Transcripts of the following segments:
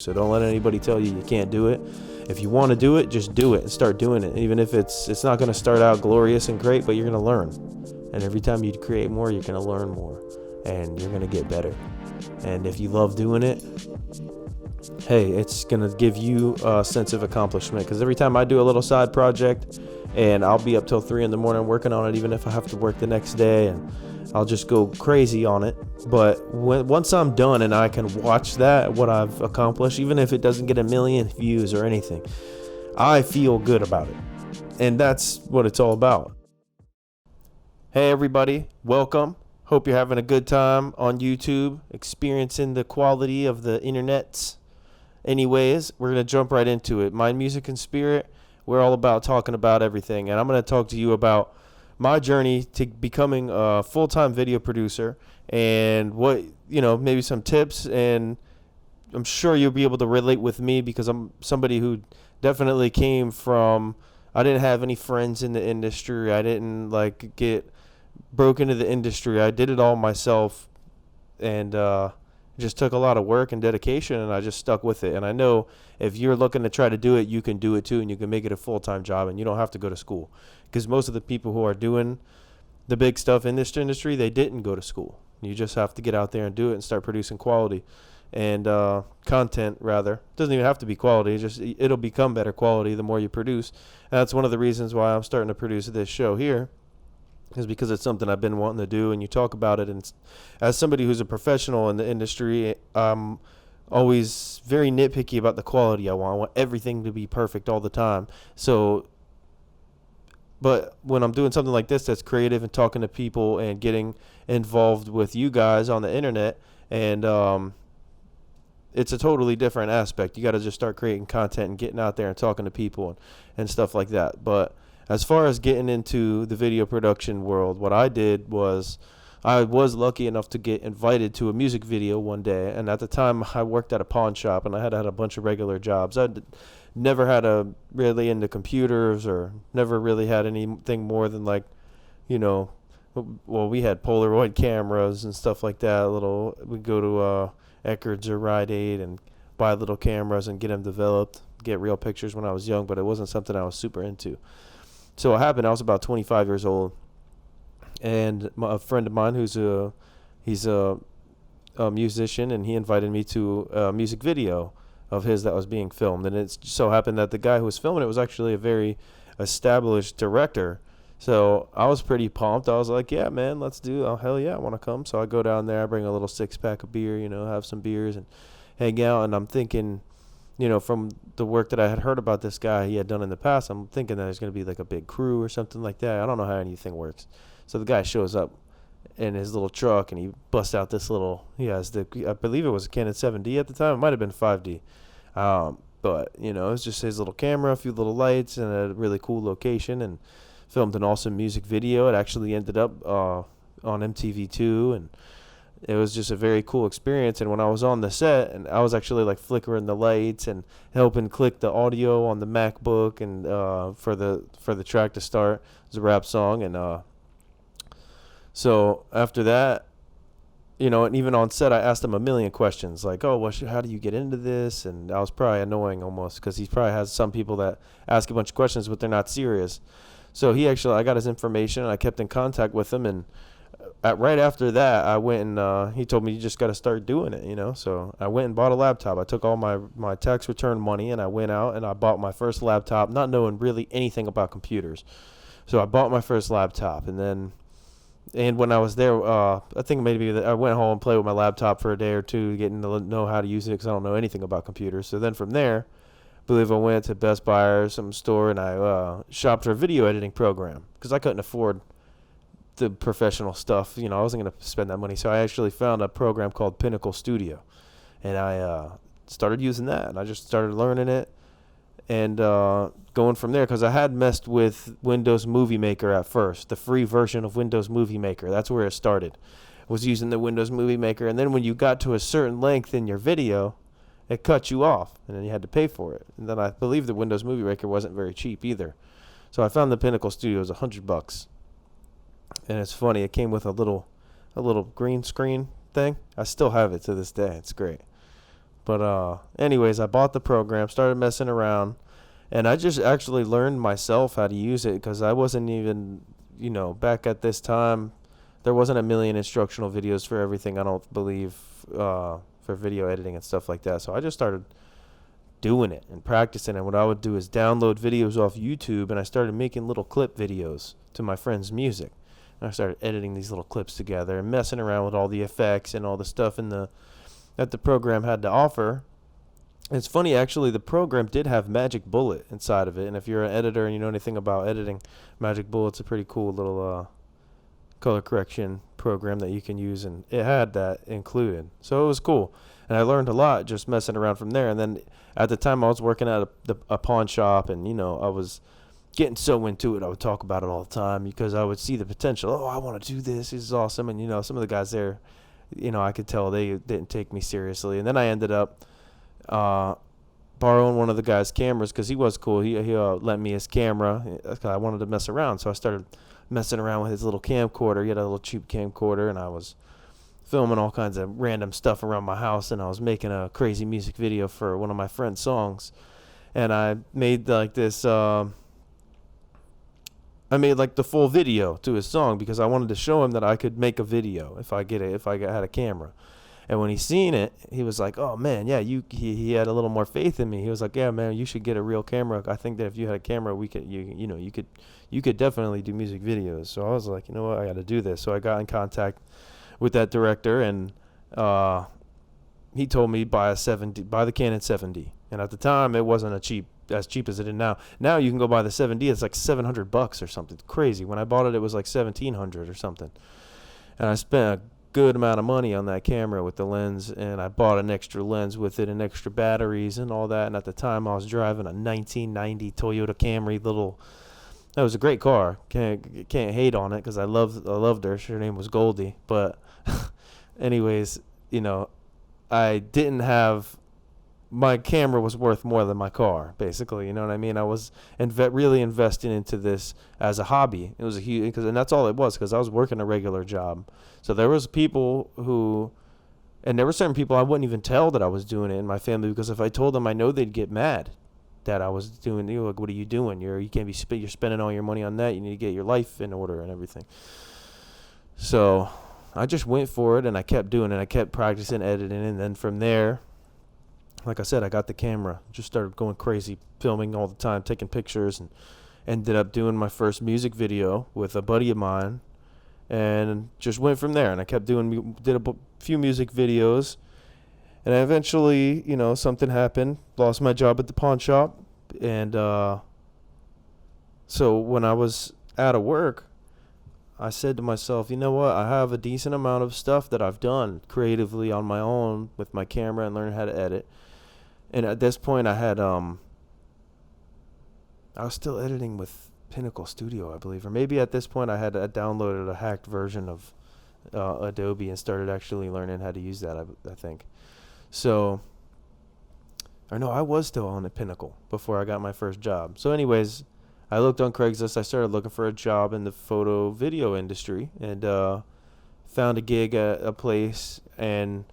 So don't let anybody tell you can't do it. If you want to do it, just do it and start doing it. Even if it's not going to start out glorious and great, but you're going to learn. And every time you create more, you're going to learn more and you're going to get better. And if you love doing it, hey, it's going to give you a sense of accomplishment. Because every time I do a little side project, and I'll be up till 3 in the morning working on it, even if I have to work the next day, and I'll just go crazy on it. But once I'm done and I can watch that, what I've accomplished, even if it doesn't get a million views or anything, I feel good about it. And that's what it's all about. Hey everybody, welcome. Hope you're having a good time on YouTube, experiencing the quality of the internets. Anyways, we're going to jump right into it. Mind, Music, and Spirit. We're all about talking about everything. And I'm going to talk to you about my journey to becoming a full-time video producer and what, maybe some tips. And I'm sure you'll be able to relate with me because I'm somebody who definitely came from, I didn't have any friends in the industry. I didn't get broke into the industry. I did it all myself, and just took a lot of work and dedication, and I just stuck with it. And I know if you're looking to try to do it, you can do it too, and you can make it a full-time job, and you don't have to go to school. Because most of the people who are doing the big stuff in this industry, they didn't go to school. You just have to get out there and do it and start producing quality and content, rather. It doesn't even have to be quality. It'll become better quality the more you produce. And that's one of the reasons why I'm starting to produce this show here, is because it's something I've been wanting to do, and you talk about it. And as somebody who's a professional in the industry, I'm always very nitpicky about the quality I want. I want everything to be perfect all the time. But when I'm doing something like this that's creative and talking to people and getting involved with you guys on the internet, and it's a totally different aspect. You got to just start creating content and getting out there and talking to people and stuff like that. But as far as getting into the video production world, what I did was I was lucky enough to get invited to a music video one day. And at the time, I worked at a pawn shop, and I had a bunch of regular jobs. I'd never had really into computers, or never really had anything more than we had Polaroid cameras and stuff like that. We'd go to Eckerd's or Rite Aid and buy little cameras and get them developed, get real pictures when I was young, but it wasn't something I was super into. So what happened, I was about 25 years old, and a friend of mine he's a musician, and he invited me to a music video of his that was being filmed. And it so happened that the guy who was filming it was actually a very established director. So I was pretty pumped. I was like, yeah, man, let's do it. Oh, hell yeah, I want to come. So I go down there, I bring a little 6-pack of beer, have some beers and hang out. And I'm thinking, from the work that I had heard about this guy he had done in the past, I'm thinking that there's going to be like a big crew or something like that. I don't know how anything works. So the guy shows up in his little truck, and he busts out this I believe it was a Canon 7D at the time. It might have been 5D. But, it's just his little camera, a few little lights, and a really cool location, and filmed an awesome music video. It actually ended up on MTV2, and it was just a very cool experience. And when I was on the set, and I was actually flickering the lights and helping click the audio on the MacBook, and for the track to start, it was a rap song. And so after that, and even on set, I asked him a million questions, like, oh, how do you get into this? And I was probably annoying almost, because he probably has some people that ask a bunch of questions, but they're not serious. So I got his information, and I kept in contact with him. And right after that, I went and he told me, you just got to start doing it, So I went and bought a laptop. I took all my tax return money, and I went out and I bought my first laptop, not knowing really anything about computers. So I bought my first laptop, and when I was there, I think maybe I went home and played with my laptop for a day or two, getting to know how to use it, because I don't know anything about computers. So then from there, I believe I went to Best Buy or some store, and I shopped for a video editing program, because I couldn't afford the professional stuff. I wasn't going to spend that money. So I actually found a program called Pinnacle Studio, and I started using that, and I just started learning it and going from there, because I had messed with Windows Movie Maker at first, the free version of Windows Movie Maker. That's where it started, was using the Windows Movie Maker. And then when you got to a certain length in your video, it cut you off, and then you had to pay for it. And then I believe the Windows Movie Maker wasn't very cheap either. So I found the Pinnacle Studio. It was $100. And it's funny, it came with a little green screen thing. I still have it to this day. It's great. But anyways, I bought the program, started messing around, and I just actually learned myself how to use it because I wasn't even, back at this time, there wasn't a million instructional videos for everything. I don't believe for video editing and stuff like that. So I just started doing it and practicing. And what I would do is download videos off YouTube, and I started making little clip videos to my friends' music. And I started editing these little clips together and messing around with all the effects and all the stuff that the program had to offer. It's funny, actually, the program did have Magic Bullet inside of it. And if you're an editor and you know anything about editing, Magic Bullet's a pretty cool little color correction program that you can use, and it had that included. So it was cool. And I learned a lot just messing around from there. And then at the time I was working at a pawn shop, and, I was getting so into it. I would talk about it all the time because I would see the potential. Oh, I want to do this. This is awesome. And, some of the guys there, I could tell they didn't take me seriously. And then I ended up borrowing one of the guy's cameras because he was cool. He lent me his camera. I wanted to mess around, so I started messing around with his little camcorder. He had a little cheap camcorder, and I was filming all kinds of random stuff around my house, and I was making a crazy music video for one of my friend's songs. And I made like this I made like the full video to his song because I wanted to show him that I could make a video if I had a camera. And when he seen it, he was like, "Oh man, yeah, he had a little more faith in me." He was like, "Yeah, man, you should get a real camera. I think that if you had a camera, you could definitely do music videos." So I was like, "You know what? I got to do this." So I got in contact with that director, and he told me buy the Canon 7D. And at the time, it wasn't as cheap as it is now. Now you can go buy the 7D. It's like $700 or something crazy. When I bought it, it was like $1,700 or something. And I spent a good amount of money on that camera with the lens, and I bought an extra lens with it and extra batteries and all that. And at the time, I was driving a 1990 Toyota Camry that was a great car. Can't hate on it because I loved her. Her name was Goldie. But anyways, I didn't have, my camera was worth more than my car, basically. You know what I mean? I was really investing into this as a hobby. It was a huge, and that's all it was, because I was working a regular job. So there was people and there were certain people I wouldn't even tell that I was doing it in my family, because if I told them, I know they'd get mad that I was doing. Like, what are you doing? You can't be you're spending all your money on that. You need to get your life in order and everything. So I just went for it, and I kept doing it. I kept practicing editing, and then from there, like I said, I got the camera, just started going crazy, filming all the time, taking pictures, and ended up doing my first music video with a buddy of mine, and just went from there. And I kept did a few music videos, and I eventually, something happened, lost my job at the pawn shop, and so when I was out of work, I said to myself, you know what, I have a decent amount of stuff that I've done creatively on my own with my camera and learning how to edit. And at this point, I was still editing with Pinnacle Studio, I believe. Or maybe at this point, I had downloaded a hacked version of Adobe and started actually learning how to use that, I think. So, or no, I was still on the Pinnacle before I got my first job. So anyways, I looked on Craigslist. I started looking for a job in the photo video industry, and found a gig at a place, and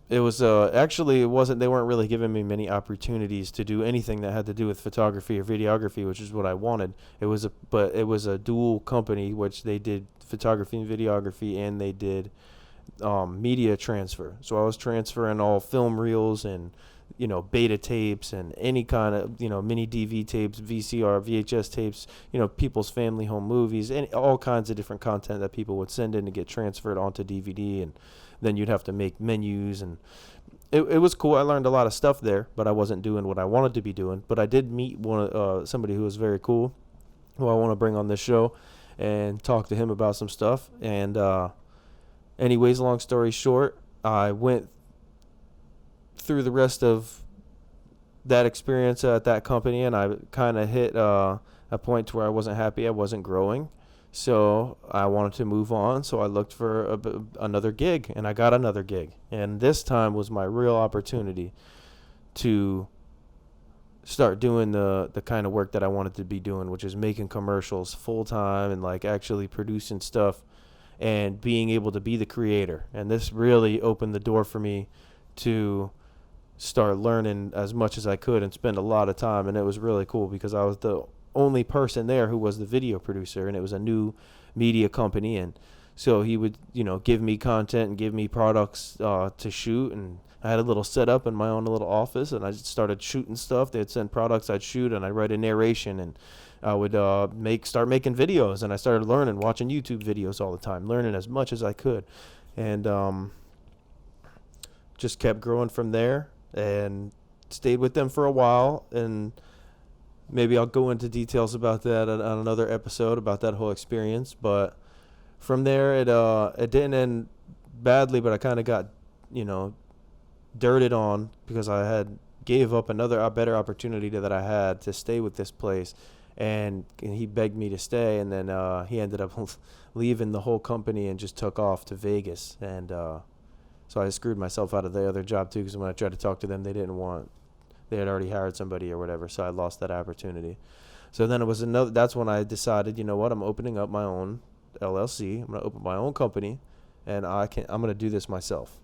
it was actually, they weren't really giving me many opportunities to do anything that had to do with photography or videography, which is what I wanted. But it was a dual company, which they did photography and videography, and they did media transfer. So I was transferring all film reels and beta tapes and any kind of mini DV tapes, VCR, VHS tapes, people's family home movies, and all kinds of different content that people would send in to get transferred onto DVD, and then you'd have to make menus, and it was cool. I learned a lot of stuff there, but I wasn't doing what I wanted to be doing. But I did meet somebody who was very cool, who I want to bring on this show and talk to him about some stuff. And anyways, long story short, I went through the rest of that experience at that company, and I kind of hit a point to where I wasn't happy. I wasn't growing. So I wanted to move on, so I looked for another gig, and I got another gig. And this time was my real opportunity to start doing the kind of work that I wanted to be doing, which is making commercials full-time and like actually producing stuff and being able to be the creator. And this really opened the door for me to start learning as much as I could and spend a lot of time. And it was really cool because I was the only person there who was the video producer, and it was a new media company. And so he would, give me content and give me products to shoot. And I had a little setup in my own little office, and I just started shooting stuff. They'd send products, I'd shoot, and I'd write a narration, and I would start making videos. And I started learning, watching YouTube videos all the time, learning as much as I could. And just kept growing from there and stayed with them for a while. And maybe I'll go into details about that on another episode, about that whole experience. But from there, it didn't end badly, but I kind of got, dirted on because I had gave up a better opportunity that I had to stay with this place. And he begged me to stay, and then he ended up leaving the whole company and just took off to Vegas. And so I screwed myself out of the other job too, because when I tried to talk to them, they had already hired somebody or whatever, so I lost that opportunity. So then that's when I decided, you know what, I'm opening up my own LLC. I'm going to open my own company, and I'm going to do this myself.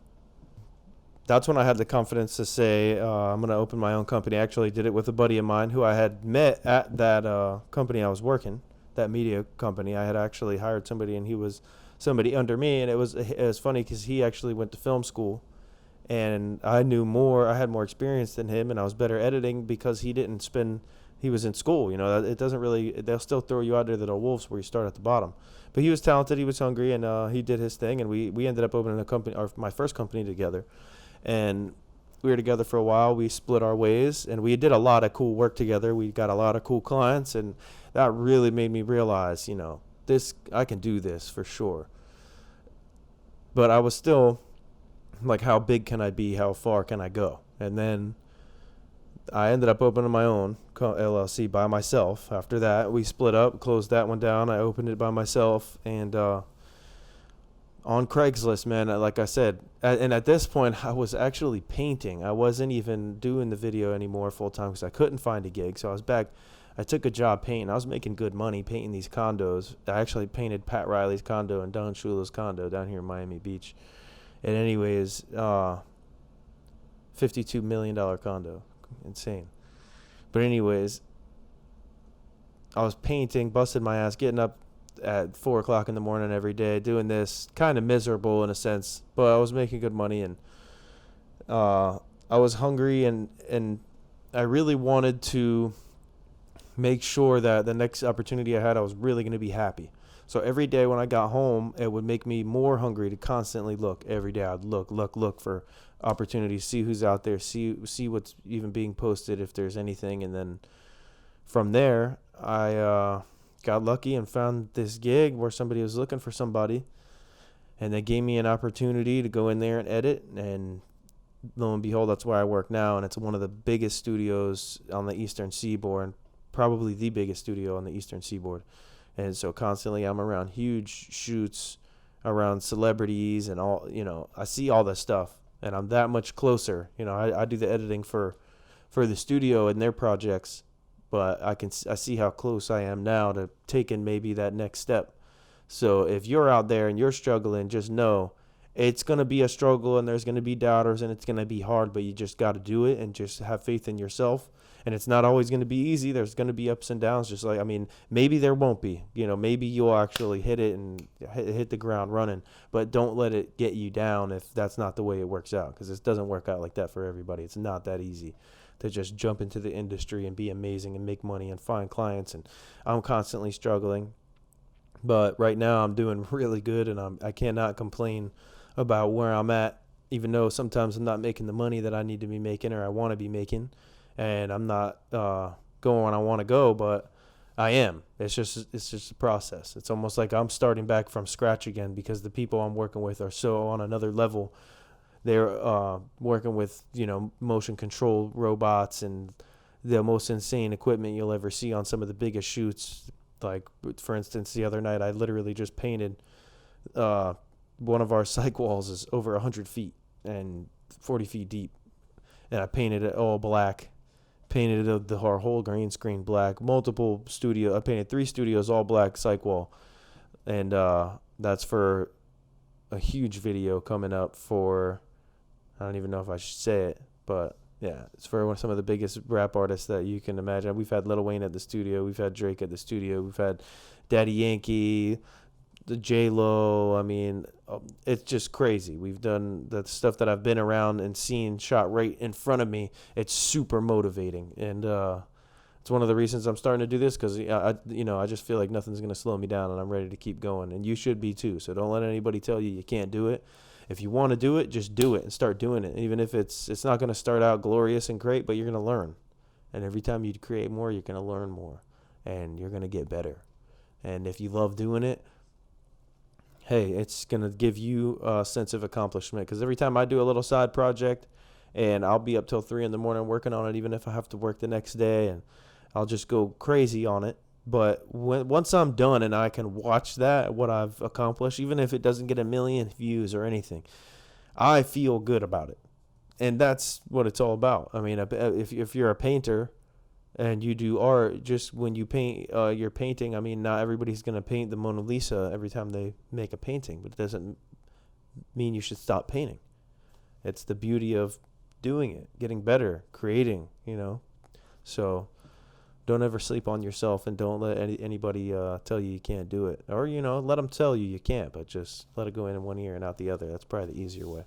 That's when I had the confidence to say, I'm going to open my own company. I actually did it with a buddy of mine who I had met at that company I was working, that media company. I had actually hired somebody, and he was somebody under me. And it was funny because he actually went to film school, and I had more experience than him, and I was better editing because he was in school. It doesn't really, they'll still throw you out there, the wolves, where you start at the bottom. But he was talented, he was hungry, and he did his thing, and we ended up opening a company, or my first company, together. And we were together for a while. We split our ways, and we did a lot of cool work together. We got a lot of cool clients, and that really made me realize, I can do this for sure. But I was still like, how big can I be? How far can I go? And then I ended up opening my own LLC by myself. After that, we split up, closed that one down. I opened it by myself, and on Craigslist, man, like I said, and at this point, I was actually painting. I wasn't even doing the video anymore full time because I couldn't find a gig. So I was back. I took a job painting. I was making good money painting these condos. I actually painted Pat Riley's condo and Don Shula's condo down here in Miami Beach. And anyways, $52 million condo. Insane. But anyways, I was painting, busted my ass, getting up at 4 o'clock in the morning every day, doing this, kind of miserable in a sense, but I was making good money, and I was hungry, and I really wanted to make sure that the next opportunity I had, I was really going to be happy. So every day when I got home, it would make me more hungry to constantly look. Every day I'd look for opportunities, see who's out there, see what's even being posted, if there's anything. And then from there, I got lucky and found this gig where somebody was looking for somebody, and they gave me an opportunity to go in there and edit. And lo and behold, that's where I work now, and it's one of the biggest studios on the Eastern Seaboard, probably the biggest studio on the Eastern Seaboard. And so constantly I'm around huge shoots, around celebrities, and all, I see all this stuff, and I'm that much closer. I do the editing for the studio and their projects, but I see how close I am now to taking maybe that next step. So if you're out there and you're struggling, just know it's going to be a struggle, and there's going to be doubters, and it's going to be hard, but you just got to do it and just have faith in yourself. And it's not always going to be easy. There's going to be ups and downs. Just like, maybe there won't be, maybe you'll actually hit it and hit the ground running, but don't let it get you down if that's not the way it works out, because it doesn't work out like that for everybody. It's not that easy to just jump into the industry and be amazing and make money and find clients. And I'm constantly struggling, but right now I'm doing really good, and I cannot complain about where I'm at, even though sometimes I'm not making the money that I need to be making or I want to be making. And I'm not going where I want to go, but I am. It's just a process. It's almost like I'm starting back from scratch again, because the people I'm working with are so on another level. They're working with, motion control robots and the most insane equipment you'll ever see on some of the biggest shoots. Like, for instance, the other night I literally just painted one of our psych walls is over 100 feet and 40 feet deep, and I painted it all black. Painted our whole green screen black. I painted 3 studios all black psych wall, and that's for a huge video coming up for I don't even know if I should say it, but yeah, it's for some of the biggest rap artists that you can imagine. We've had Lil Wayne at the studio, we've had Drake at the studio, we've had Daddy Yankee, the J Lo. I mean, it's just crazy. We've done the stuff that I've been around and seen shot right in front of me. It's super motivating, and it's one of the reasons I'm starting to do this because I just feel like nothing's gonna slow me down, and I'm ready to keep going. And you should be too. So don't let anybody tell you you can't do it. If you want to do it, just do it and start doing it. Even if it's not gonna start out glorious and great, but you're gonna learn. And every time you create more, you're gonna learn more, and you're gonna get better. And if you love doing it, hey, it's going to give you a sense of accomplishment. Because every time I do a little side project, and I'll be up till 3 in the morning working on it, even if I have to work the next day, and I'll just go crazy on it. But once I'm done and I can watch that, what I've accomplished, even if it doesn't get a million views or anything, I feel good about it. And that's what it's all about. I mean, if you're a painter and you do art, just when you paint your painting, I mean, not everybody's going to paint the Mona Lisa every time they make a painting, but it doesn't mean you should stop painting. It's the beauty of doing it, getting better, creating, So don't ever sleep on yourself, and don't let anybody tell you can't do it. Or, let them tell you can't, but just let it go in one ear and out the other. That's probably the easier way.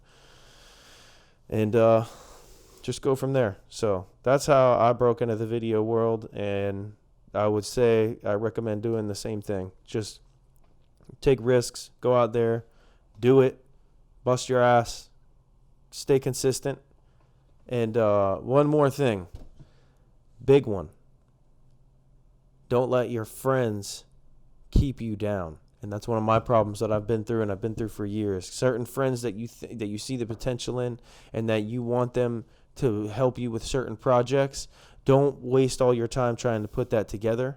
And just go from there. So that's how I broke into the video world, and I would say I recommend doing the same thing. Just take risks, go out there, do it, bust your ass, stay consistent. And one more thing, big one. Don't let your friends keep you down. And that's one of my problems that I've been through, and I've been through for years. Certain friends that you see the potential in, and that you want them to help you with certain projects, don't waste all your time trying to put that together.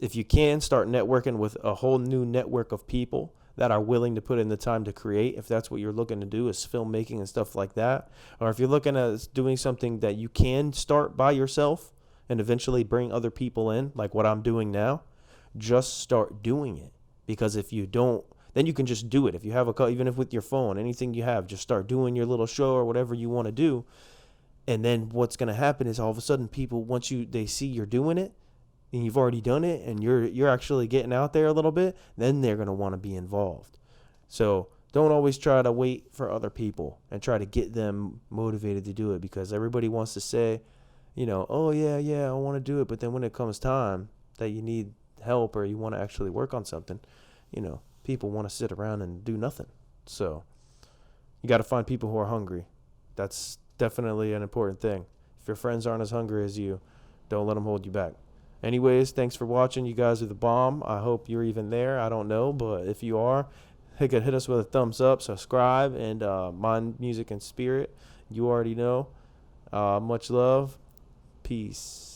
If you can, start networking with a whole new network of people that are willing to put in the time to create, if that's what you're looking to do, is filmmaking and stuff like that. Or if you're looking at doing something that you can start by yourself and eventually bring other people in, like what I'm doing now, just start doing it. Because if you don't, then you can just do it. If you have even if with your phone, anything you have, just start doing your little show or whatever you want to do. And then what's going to happen is all of a sudden people, once they see you're doing it and you've already done it and you're actually getting out there a little bit, then they're going to want to be involved. So don't always try to wait for other people and try to get them motivated to do it, because everybody wants to say, oh yeah, I want to do it. But then when it comes time that you need help or you want to actually work on something, people want to sit around and do nothing. So you got to find people who are hungry. That's definitely an important thing. If your friends aren't as hungry as you, don't let them hold you back. Anyways, thanks for watching. You guys are the bomb. I hope you're even there. I don't know, but if you are, hit us with a thumbs up, subscribe, and Mind Music and Spirit. You already know. Much love. Peace.